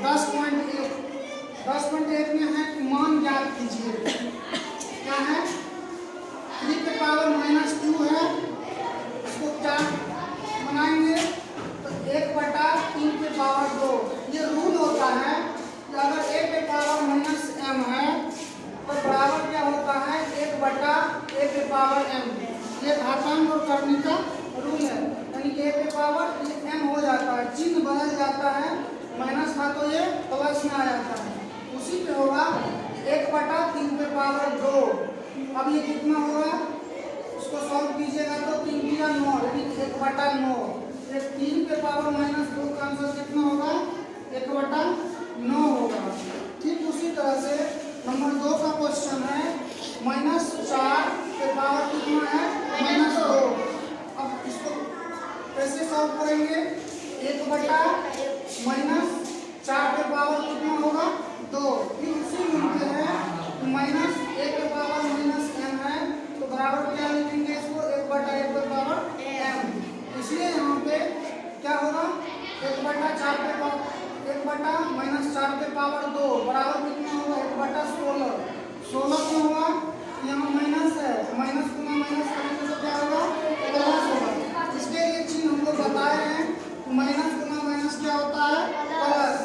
10.1 10.1 में है कि मान ज्ञात कीजिए। क्या है? 3 के पावर -2 है, इसको क्या बनाएंगे? तो 1/3 के पावर 2। ये रूल होता है कि अगर a के पावर -m है तो बराबर क्या होता है? 1/a के पावर m। ये घातांक और करने का रूल है, यानी कि a के पावर ये m हो जाता है, चिन्ह बदल जाता है, माइनस था तो ये प्लस में आ जाता है। उसी पे होगा 1/3 के पावर 2। अब ये कितना होगा? इसको सॉल्व कीजिएगा तो 3 या 9, यानी 1/9। 3 के पावर -2 का आंसर कितना होगा? 1/9 होगा। ठीक उसी तरह से नंबर 2 का क्वेश्चन है -4 के पावर कितना है? -2। अब इसको कैसे सॉल्व करेंगे? 1/-4 के पावर कितना होगा? 2। फिर उसी मिलते हैं -1 के पावर -m है तो बराबर क्या लिखेंगे इसको? 1/1 के पावर m। इसलिए यहाँ पे क्या होगा? 1/4 के पावर 1/-4 के पावर 2 बराबर कितना होगा? 1/16। 16 क्यों हुआ? यहाँ माइनस है, माइनस गुना माइनस करने से क्या होगा? प्लस होगा। इसके लिए चिन्ह हम लोग बताए हैं। माइनस गुना माइनस क्या होता है? प्लस।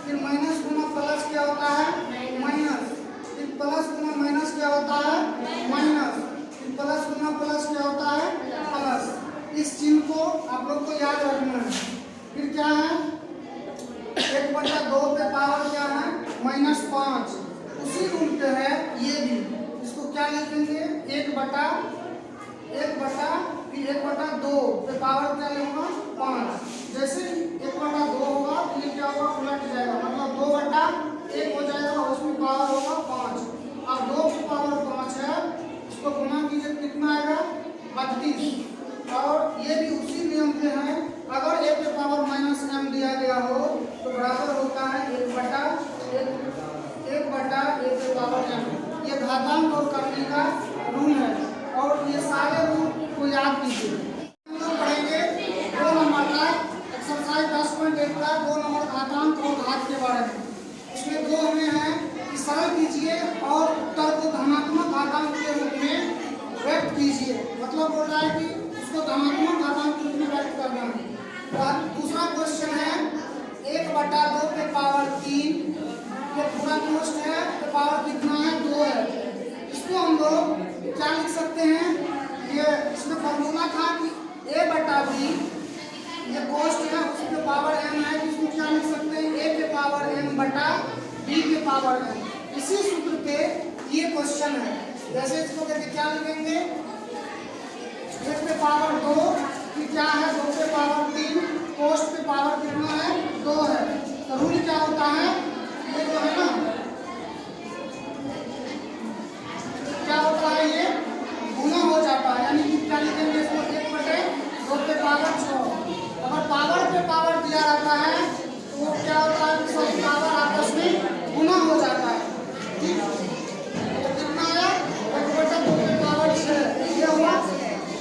फिर माइनस गुना प्लस क्या होता है? माइनस। फिर प्लस गुना माइनस क्या होता है? माइनस। फिर प्लस गुना प्लस क्या होता है? प्लस। इस चिन्ह को आप लोग को याद रखना है। फिर क्या है? 1/2 पे पावर क्या है? -5। उसी रूल पे है ये भी। इसको क्या लिखेंगे? 1/2 पे पावर क्या होगा? 5। जैसे 1/2 होगा तो ये क्या होगा? उलट जाएगा, मतलब 2/1 हो जाएगा, उसमें पावर होगा 5। अब 2 की पावर 5 है, इसको गुना कीजिए कितना आएगा? 32। और ये भी उसी नियम पे है, अगर a के पावर -m दिया गया हो तो बराबर होता है 1/a के पावर m। ये घातांक और करने का रूल है और ये सारे रूल को याद कीजिए। हम लोग पढ़ेंगे 2 नंबर का एक्सरसाइज 10.1 का 2 नंबर घातांक और घात के बारे में। इसमें 2 हमें है कि सरल कीजिए और उत्तर को धनात्मक घातांक के रूप में व्यक्त कीजिए। मतलब बोल रहा है कि उसको धनात्मक घातांक के रूप में व्यक्त करना है। दूसरा क्वेश्चन है 1/2 के पावर 3। ये पूरा क्वेश्चन है तो पावर कितना है? 2 है। इसको हम लोग क्या लिख सकते हैं? ये इसमें फॉर्मूला था कि a/b, ये कोष्ट है उसके पावर m है, इसको क्या लिख सकते हैं? a के पावर m/b के पावर m। इसी सूत्र पे ये क्वेश्चन है। जैसे इसको करके क्या लिखेंगे? 1 पे पावर 2, फिर क्या है? 2 पे पावर 3, कोष्ट पे पावर कितना है? 2 है। तो रूल क्या होता है? ये जो है ना, क्या होता है? ये गुना हो जाता है, यानी कि क्या लिखेंगे इसको? 1/2 पे पावर 6। अगर पावर पे पावर दिया रहता है तो वो क्या होता है? सब पावर आपस में गुना हो जाता है। ठीक, तो कितना आया? 1/2 पे पावर 6 ये हुआ।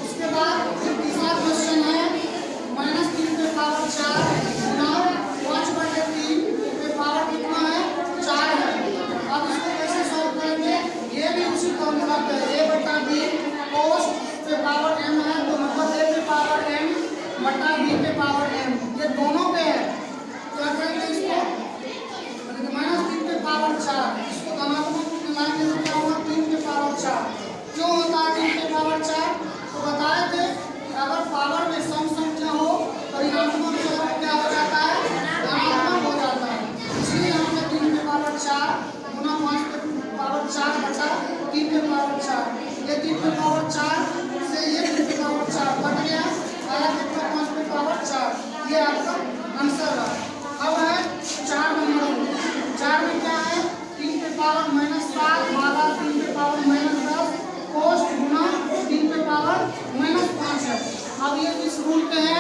उसके बाद फिर तीसरा क्वेश्चन है -3 पे पावर 4 गुना 5/3 पे पावर कितना है? 4 है। अब इसको कैसे सॉल्व करेंगे? ये भी उसी फॉर्मूला पे a/b कोष्ट पे पावर m है तो मतलब a पे पावर m/b पे पावर m, ये दोनों पे है। क्या करेंगे इसको? -3 पे पावर 4, इसको धनात्मक में लाएंगे तो क्या होगा? 3 पे पावर 4। क्यों होता है 3 पे पावर 4? तो बताए थे कि अगर पावर में सम संख्या हो तो ऋणात्मक जो क्या हो जाता है? धनात्मक हो जाता है। इसलिए यहाँ पे 3 पे पावर 4 गुना 5 पे पावर 4/3 पे पावर 4। ये 3 पे पावर 4 से ये 3 पे पावर 4 बन गया, आया कितना? 5 पे पावर 4। ये आपका आंसर है। अब है 4 नंबर। 4 में क्या है? 3 पे पावर -7 भागा 3 पे पावर -10 कोष्ट गुना 3 पे पावर -5 है। अब ये इस रूल पे है